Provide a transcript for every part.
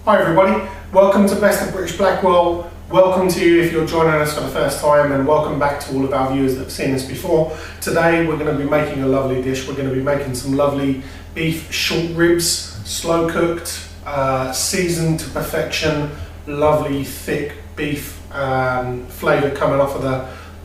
Hi everybody, welcome to Best of British Blackwell. Welcome to you if you're joining us for the first time, and welcome back to all of our viewers that have seen us before. Today we're going to be making a lovely dish. We're going to be making some lovely beef short ribs, slow cooked, seasoned to perfection, lovely thick beef flavour coming off of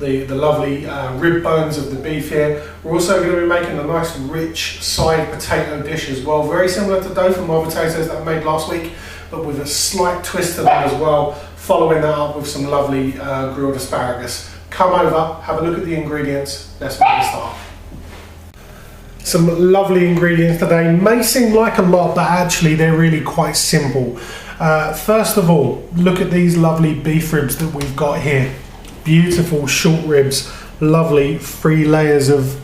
the lovely rib bones of the beef here. We're also going to be making a nice rich side potato dish as well, very similar to dauphinoise potatoes that I made last week, but with a slight twist to them as well, following that up with some lovely grilled asparagus. Come over, have a look at the ingredients, let's make a start. Some lovely ingredients today. May seem like a lot, but actually they're really quite simple. First of all, look at these lovely beef ribs that we've got here. Beautiful short ribs, lovely 3 layers of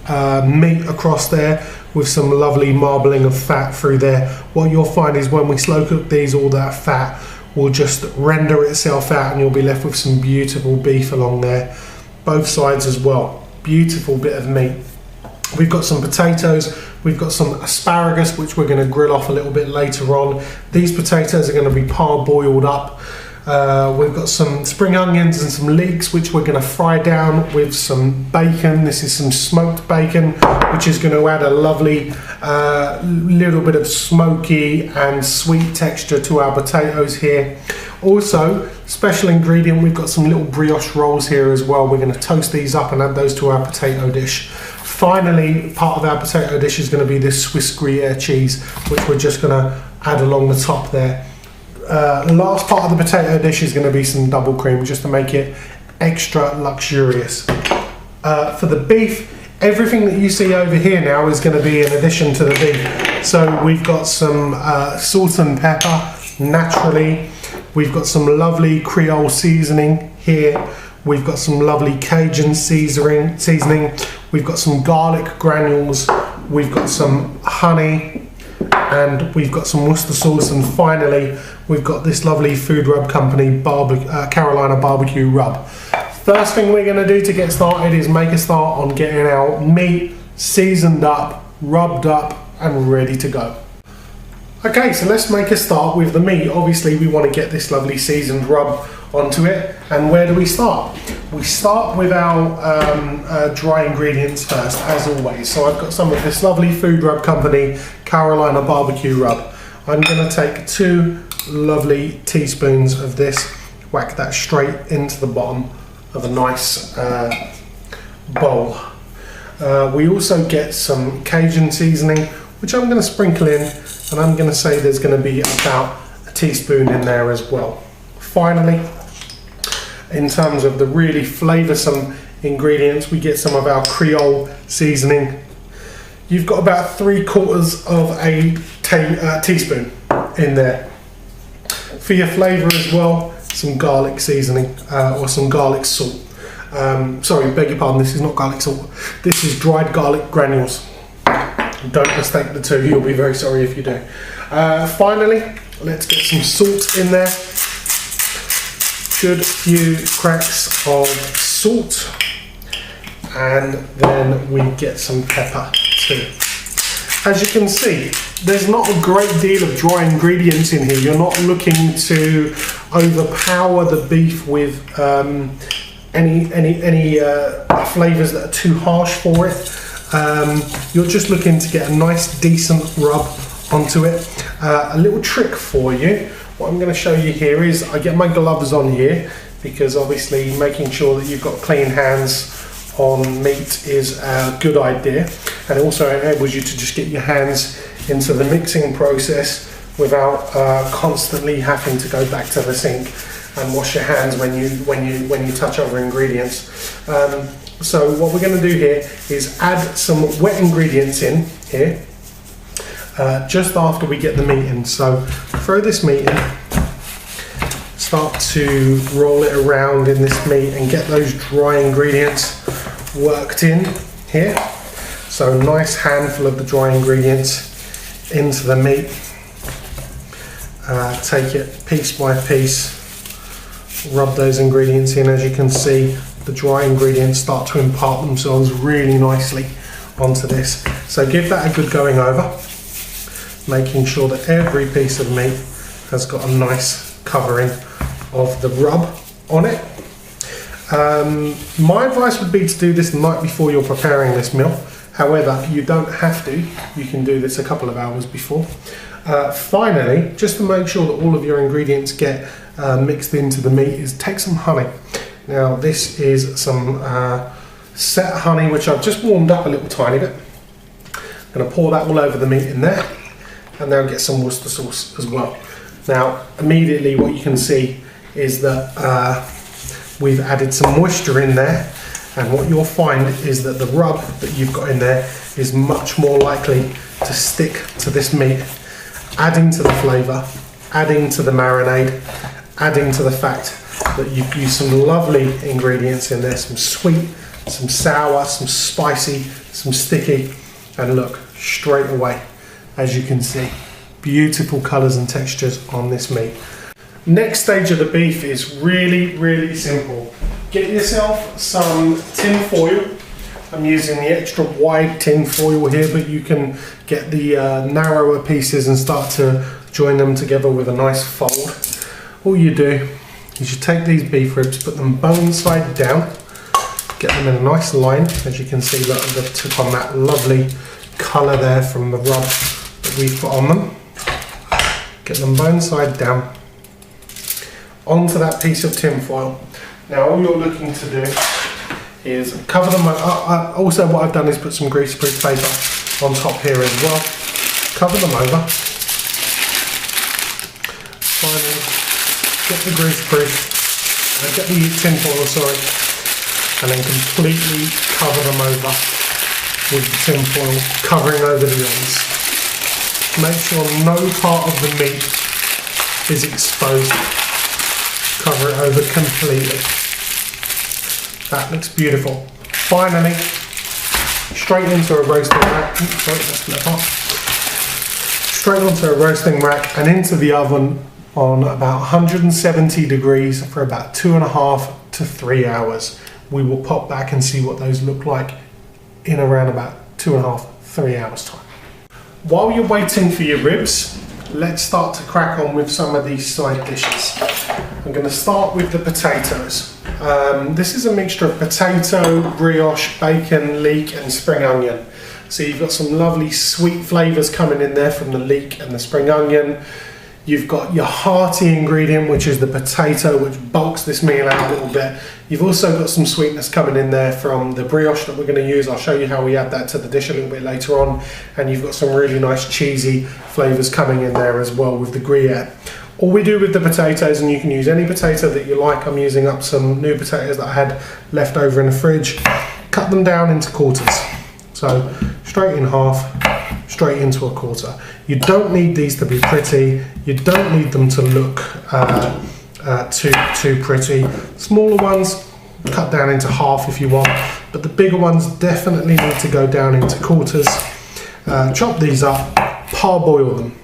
meat across there with some lovely marbling of fat through there. What you'll find is when we slow cook these, all that fat will just render itself out and you'll be left with some beautiful beef along there. Both sides as well, beautiful bit of meat. We've got some potatoes, we've got some asparagus which we're going to grill off a little bit later on. These potatoes are going to be parboiled up. We've got some spring onions and some leeks which we're going to fry down with some bacon. This is some smoked bacon which is going to add a lovely little bit of smoky and sweet texture to our potatoes here. Also, special ingredient, we've got some little brioche rolls here as well. We're going to toast these up and add those to our potato dish. Finally, part of our potato dish is going to be this Swiss Gruyere cheese which we're just going to add along the top there. Last part of the potato dish is going to be some double cream just to make it extra luxurious. For the beef, everything that you see over here now is going to be in addition to the beef. So we've got some salt and pepper naturally, we've got some lovely Creole seasoning here, we've got some lovely Cajun seasoning, we've got some garlic granules, we've got some honey, and we've got some Worcester sauce, and finally we've got this lovely Food Rub Company Carolina barbecue rub. First thing we're going to do to get started is make a start on getting our meat seasoned up, rubbed up and ready to go. Okay, so let's make a start with the meat. Obviously we want to get this lovely seasoned rub onto it, and where do we start? We start with our dry ingredients first, as always. So I've got some of this lovely Food Rub Company Carolina barbecue rub. I'm going to take 2 lovely teaspoons of this, whack that straight into the bottom of a nice bowl. We also get some Cajun seasoning which I'm going to sprinkle in, and I'm going to say there's going to be about a teaspoon in there as well. Finally, in terms of the really flavoursome ingredients, we get some of our Creole seasoning. You've got about 3/4 of a teaspoon in there. For your flavour as well, some garlic seasoning or some garlic salt. Sorry, beg your pardon, this is not garlic salt. This is dried garlic granules. Don't mistake the two, you'll be very sorry if you do. Finally, let's get some salt in there. Good few cracks of salt, and then we get some pepper too. As you can see, there's not a great deal of dry ingredients in here. You're not looking to overpower the beef with any flavours that are too harsh for it. You're just looking to get a nice decent rub onto it. A little trick for you, what I'm going to show you here is I get my gloves on here, because obviously making sure that you've got clean hands on meat is a good idea, and it also enables you to just get your hands into the mixing process without constantly having to go back to the sink and wash your hands when you touch other ingredients. So what we're going to do here is add some wet ingredients in here just after we get the meat in. So throw this meat in, start to roll it around in this meat and get those dry ingredients worked in here. So a nice handful of the dry ingredients into the meat. Take it piece by piece, rub those ingredients in. As you can see, the dry ingredients start to impart themselves really nicely onto this. So give that a good going over, making sure that every piece of meat has got a nice covering of the rub on it. My advice would be to do this the night before you're preparing this meal. However, you don't have to. You can do this a couple of hours before. Finally, just to make sure that all of your ingredients get mixed into the meat, is take some honey. Now this is some set honey which I've just warmed up a little tiny bit. I'm going to pour that all over the meat in there, and then get some Worcester sauce as well. Now immediately what you can see is that we've added some moisture in there, and what you'll find is that the rub that you've got in there is much more likely to stick to this meat, adding to the flavour, adding to the marinade, adding to the fact that you've used some lovely ingredients in there, some sweet, some sour, some spicy, some sticky, and look, straight away, as you can see, beautiful colours and textures on this meat. Next stage of the beef is really simple. Get yourself some tin foil. I'm using the extra wide tin foil here, but you can get the narrower pieces and start to join them together with a nice fold. All you do is you take these beef ribs, put them bone side down, get them in a nice line. As you can see, look, they've took on that lovely colour there from the rub that we've put on them. Get them bone side down onto that piece of tin foil. Now all you're looking to do is cover them. Also what I've done is put some greaseproof paper on top here as well. Cover them over. Finally, get the greaseproof, get the tin foil, sorry, and then completely cover them over with the tin foil, covering over the ends. Make sure no part of the meat is exposed. Cover it over completely. That looks beautiful. Finally, straight into a roasting rack. Sorry, that's flip off. Straight onto a roasting rack and into the oven on about 170 degrees for about 2.5 to 3 hours. We will pop back and see what those look like in around about 2.5, 3 hours time. While you're waiting for your ribs, let's start to crack on with some of these side dishes. I'm going to start with the potatoes. This is a mixture of potato, brioche, bacon, leek and spring onion. So you've got some lovely sweet flavours coming in there from the leek and the spring onion. You've got your hearty ingredient, which is the potato, which bulks this meal out a little bit. You've also got some sweetness coming in there from the brioche that we're going to use. I'll show you how we add that to the dish a little bit later on. And you've got some really nice cheesy flavours coming in there as well with the Gruyere. All we do with the potatoes, and you can use any potato that you like. I'm using up some new potatoes that I had left over in the fridge. Cut them down into quarters. So straight in half, straight into a quarter. You don't need these to be pretty. You don't need them to look too pretty. Smaller ones, cut down into half if you want, but the bigger ones definitely need to go down into quarters. Chop these up, parboil them.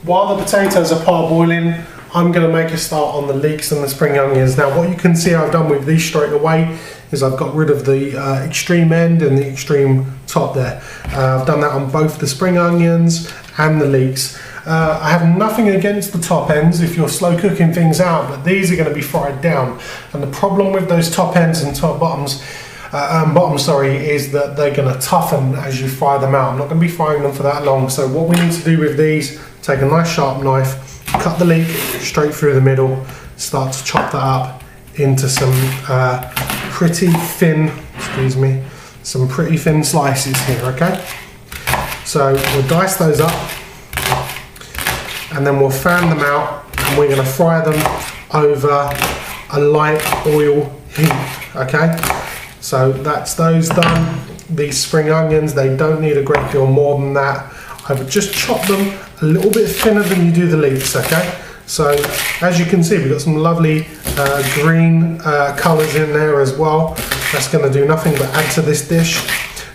While the potatoes are parboiling, I'm going to make a start on the leeks and the spring onions. Now what you can see I've done with these straight away is I've got rid of the extreme end and the extreme top there. I've done that on both the spring onions and the leeks. I have nothing against the top ends if you're slow cooking things out, but these are going to be fried down. And the problem with those top ends and top bottoms, is that they're going to toughen as you fry them out. I'm not going to be frying them for that long. So what we need to do with these, take a nice sharp knife, cut the leek straight through the middle, start to chop that up into some pretty thin, some pretty thin slices here, okay? So we'll dice those up and then we'll fan them out and we're going to fry them over a light oil heat, okay? So that's those done. These spring onions, they don't need a great deal more than that. I would just chop them a little bit thinner than you do the leeks, okay? So as you can see, we've got some lovely green colours in there as well. That's going to do nothing but add to this dish.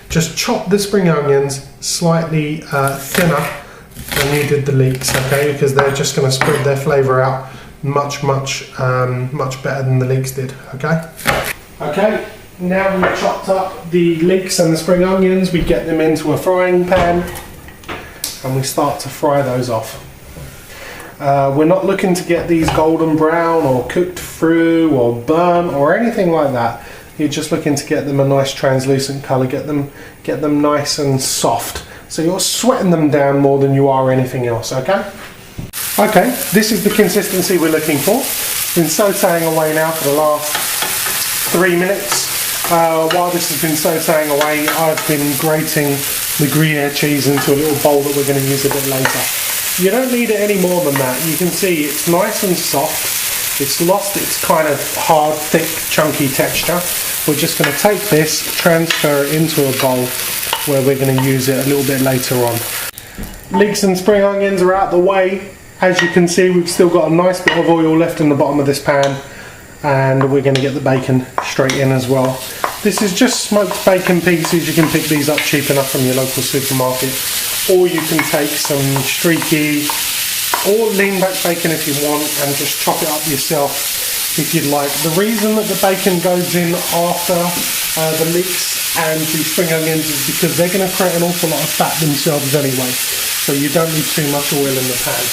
Just chop the spring onions slightly thinner than you did the leeks, okay? Because they're just going to spread their flavour out much better than the leeks did, okay? Okay, now we've chopped up the leeks and the spring onions, we get them into a frying pan and we start to fry those off. We're not looking to get these golden brown or cooked through or burnt or anything like that. You're just looking to get them a nice translucent colour, get them nice and soft. So you're sweating them down more than you are anything else, okay? Okay, this is the consistency we're looking for. Been sautéing away now for the last 3 minutes. While this has been sautéing away, I've been grating the Gruyere cheese into a little bowl that we're going to use a bit later. You don't need it any more than that. You can see it's nice and soft. It's lost its kind of hard, thick, chunky texture. We're just going to take this, transfer it into a bowl where we're going to use it a little bit later on. Leeks and spring onions are out the way. As you can see, we've still got a nice bit of oil left in the bottom of this pan, and we're going to get the bacon straight in as well. This is just smoked bacon pieces. You can pick these up cheap enough from your local supermarket, or you can take some streaky or lean back bacon if you want and just chop it up yourself if you'd like. The reason that the bacon goes in after the leeks and the spring onions is because they're going to create an awful lot of fat themselves anyway, so you don't need too much oil in the pan.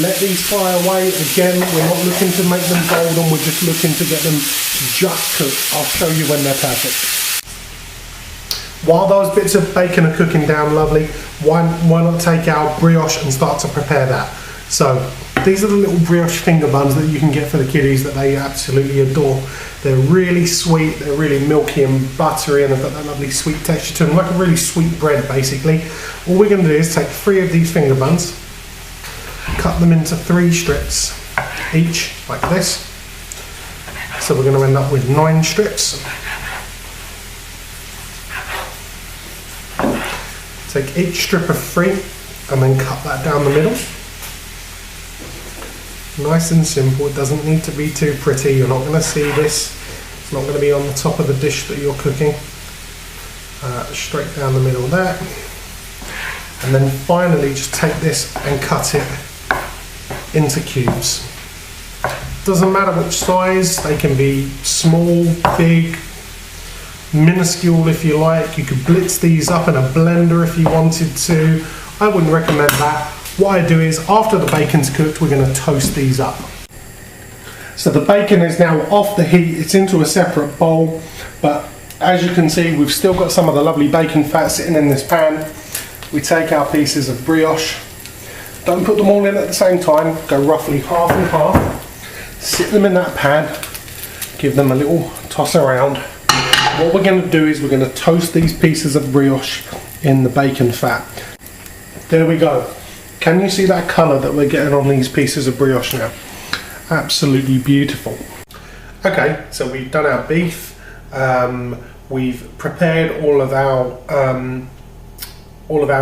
Let these fry away. Again, we're not looking to make them golden, we're just looking to get them just cooked. I'll show you when they're perfect. While those bits of bacon are cooking down lovely, why not take our brioche and start to prepare that? So, these are the little brioche finger buns that you can get for the kiddies that they absolutely adore. They're really sweet, they're really milky and buttery, and they've got that lovely sweet texture to them, like a really sweet bread basically. All we're going to do is take 3 of these finger buns, cut them into 3 strips each, like this. So we're going to end up with 9 strips. Take each strip of 3 and then cut that down the middle. Nice and simple, it doesn't need to be too pretty, you're not going to see this. It's not going to be on the top of the dish that you're cooking. Straight down the middle there. And then finally just take this and cut it into cubes. Doesn't matter which size, they can be small, big, minuscule if you like. You could blitz these up in a blender if you wanted to. I wouldn't recommend that. What I do is, after the bacon's cooked, we're going to toast these up. So the bacon is now off the heat, it's into a separate bowl, but as you can see, we've still got some of the lovely bacon fat sitting in this pan. We take our pieces of brioche. Don't put them all in at the same time, go roughly half and half. Sit them in that pan, give them a little toss around. What we're going to do is we're going to toast these pieces of brioche in the bacon fat. There we go. Can you see that colour that we're getting on these pieces of brioche now? Absolutely beautiful. Okay, so we've done our beef. We've prepared all of our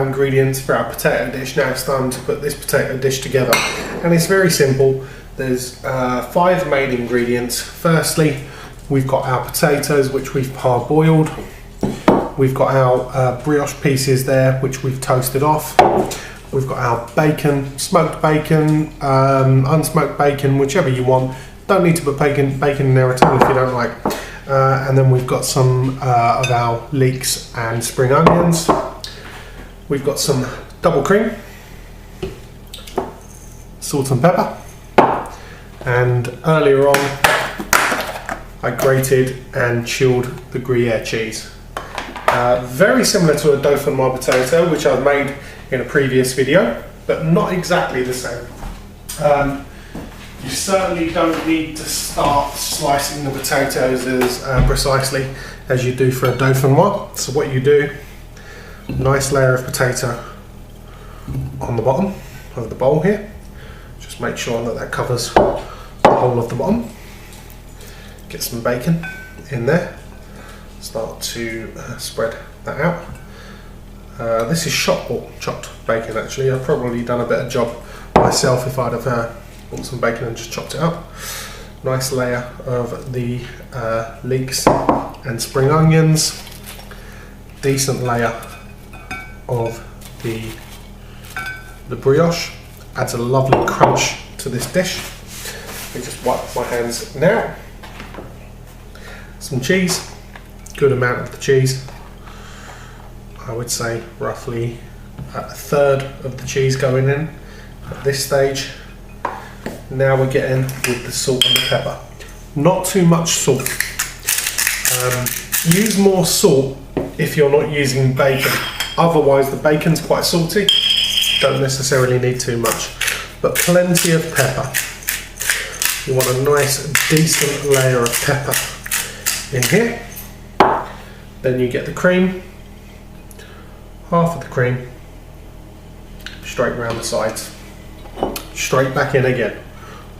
ingredients for our potato dish. Now it's time to put this potato dish together, and it's very simple. There's 5 main ingredients. Firstly, we've got our potatoes, which we've parboiled. We've got our brioche pieces there, which we've toasted off. We've got our bacon, smoked bacon, unsmoked bacon, whichever you want. Don't need to put bacon in there at all if you don't like. And then we've got some of our leeks and spring onions. We've got some double cream, salt and pepper, and earlier on I grated and chilled the Gruyere cheese. Very similar to a dauphinoise potato, which I've made in a previous video, but not exactly the same. You certainly don't need to start slicing the potatoes as precisely as you do for a dauphinoise. So what you do, nice layer of potato on the bottom of the bowl here. Just make sure that that covers the whole of the bottom. Get some bacon in there. Start to spread that out. This is chopped bacon actually. I've probably done a better job myself if I'd have bought some bacon and just chopped it up. Nice layer of the leeks and spring onions. Decent layer of the brioche. Adds a lovely crunch to this dish. Let me just wipe my hands now. Some cheese, good amount of the cheese. I would say roughly a third of the cheese going in at this stage. Now we're getting with the salt and the pepper. Not too much salt. Use more salt if you're not using bacon. Otherwise the bacon's quite salty. Don't necessarily need too much. But plenty of pepper. You want a nice decent layer of pepper in here. Then you get the cream. Half of the cream. Straight round the sides. Straight back in again.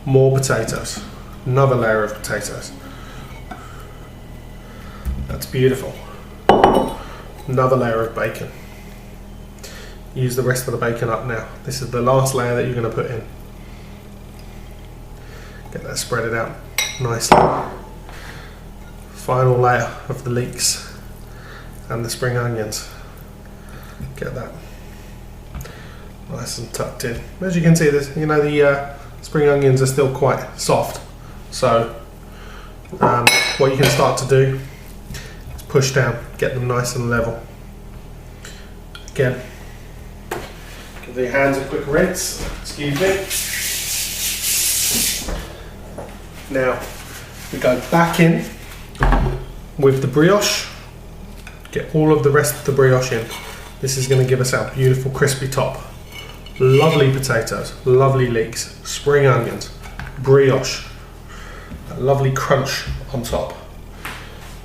More potatoes. Another layer of potatoes. That's beautiful. Another layer of bacon. Use the rest of the bacon up now. This is the last layer that you're going to put in. Get that spreaded out nicely. Final layer of the leeks and the spring onions. Get that nice and tucked in. As you can see, this, you know, the spring onions are still quite soft. So what you can start to do is push down, get them nice and level. Again, give your hands a quick rinse. Excuse me. Now we go back in with the brioche, get all of the rest of the brioche in. This is going to give us our beautiful crispy top. Lovely potatoes, lovely leeks, spring onions, brioche, a lovely crunch on top.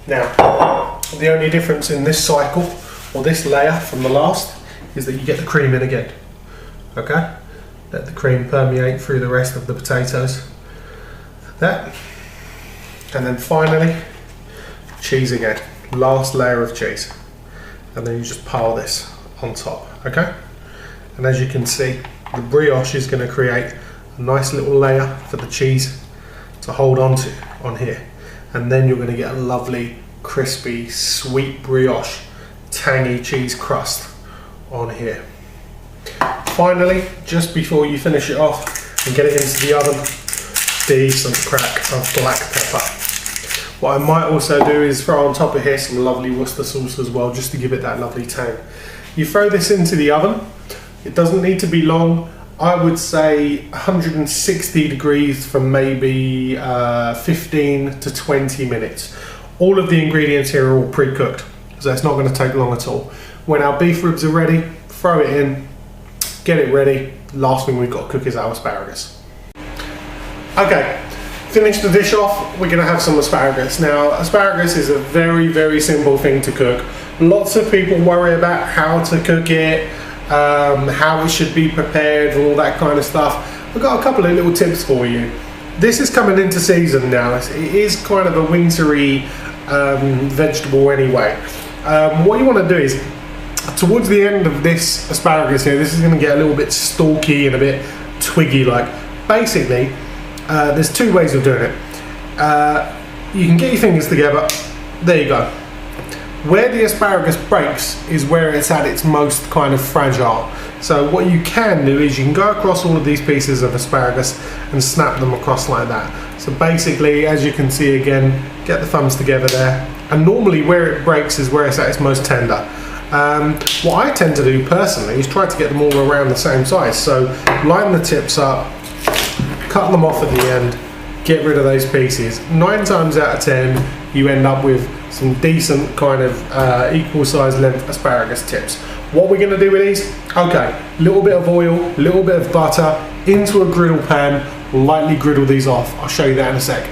Now, the only difference in this cycle, or this layer from the last, is that you get the cream in again. Okay? Let the cream permeate through the rest of the potatoes. That, and then finally cheese again, last layer of cheese, and then you just pile this on top. Okay, and as you can see, the brioche is going to create a nice little layer for the cheese to hold on to on here, and then you're going to get a lovely crispy sweet brioche tangy cheese crust on here. Finally, just before you finish it off and get it into the oven, decent crack of black pepper. What I might also do is throw on top of here some lovely Worcester sauce as well, just to give it that lovely tang. You throw this into the oven. It doesn't need to be long. I would say 160 degrees for maybe 15 to 20 minutes. All of the ingredients here are all pre-cooked, so it's not going to take long at all. When our beef ribs are ready, throw it in, get it ready. Last thing we've got to cook is our asparagus. Okay, finish the dish off, we're going to have some asparagus. Now, asparagus is a very, very simple thing to cook. Lots of people worry about how to cook it, how it should be prepared and all that kind of stuff. I've got a couple of little tips for you. This is coming into season now. It is kind of a wintry vegetable anyway. What you want to do is, towards the end of this asparagus here, this is going to get a little bit stalky and a bit twiggy like. Basically, there's two ways of doing it. You can get your fingers together, there you go. Where the asparagus breaks is where it's at its most kind of fragile. So what you can do is you can go across all of these pieces of asparagus and snap them across like that. So basically, as you can see again, get the thumbs together there. And normally where it breaks is where it's at its most tender. What I tend to do personally is try to get them all around the same size. So line the tips up, cut them off at the end, get rid of those pieces. 9 times out of 10 you end up with some decent kind of equal size length asparagus tips. What we're going to do with these, okay, a little bit of oil, a little bit of butter into a griddle pan, lightly griddle these off. I'll show you that in a sec.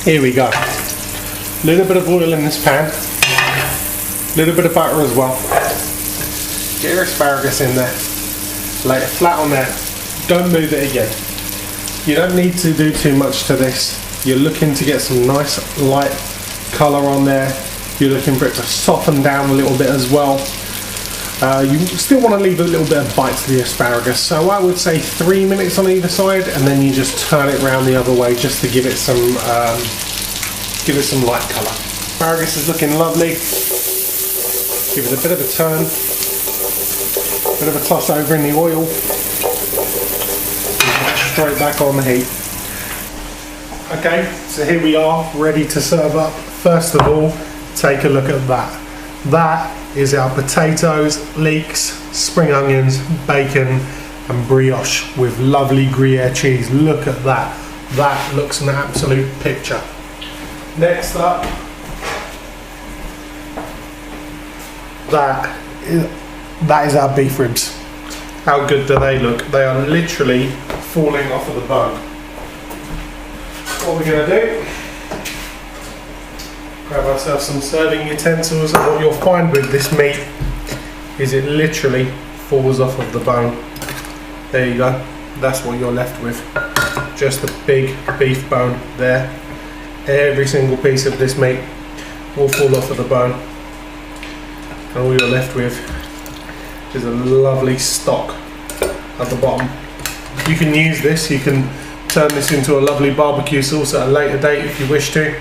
Here we go. A little bit of oil in this pan, a little bit of butter as well. Get your asparagus in there, lay it flat on there, don't move it again. You don't need to do too much to this. You're looking to get some nice light colour on there. You're looking for it to soften down a little bit as well. You still want to leave a little bit of bite to the asparagus, so I would say 3 minutes on either side, and then you just turn it round the other way just to give it some light colour. Asparagus is looking lovely. Give it a bit of a turn, bit of a toss over in the oil, straight back on the heat. Okay, so here we are, ready to serve up. First of all, take a look at that. That is our potatoes, leeks, spring onions, bacon, and brioche with lovely Gruyere cheese. Look at that. That looks an absolute picture. Next up, that is our beef ribs. How good do they look? They are literally falling off of the bone. What we're going to do, grab ourselves some serving utensils, and what you'll find with this meat is it literally falls off of the bone. There you go. That's what you're left with. Just a big beef bone there. Every single piece of this meat will fall off of the bone, and all you're left with is a lovely stock at the bottom. You can use this, you can turn this into a lovely barbecue sauce at a later date if you wish to.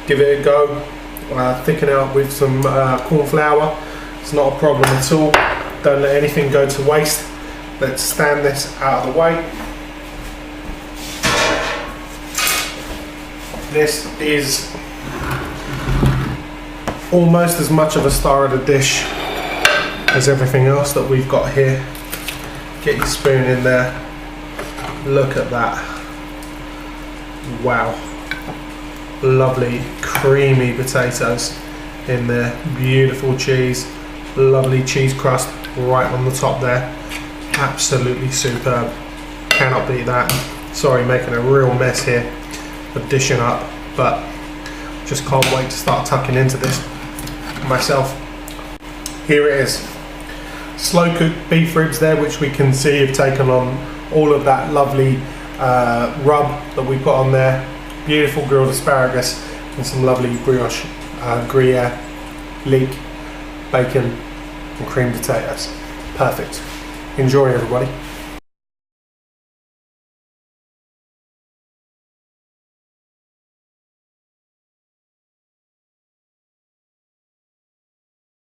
Give it a go, thicken it up with some corn flour. It's not a problem at all. Don't let anything go to waste. Let's stand this out of the way. This is almost as much of a star of the dish as everything else that we've got here. Get your spoon in there. Look at that. Wow. Lovely creamy potatoes in there. Beautiful cheese. Lovely cheese crust right on the top there. Absolutely superb. Cannot beat that. Sorry, making a real mess here of dishing up, but just can't wait to start tucking into this myself. Here it is. Slow cooked beef ribs there, which we can see have taken on all of that lovely rub that we put on there. Beautiful grilled asparagus and some lovely brioche, Gruyere, leek, bacon and creamed potatoes. Perfect. Enjoy, everybody.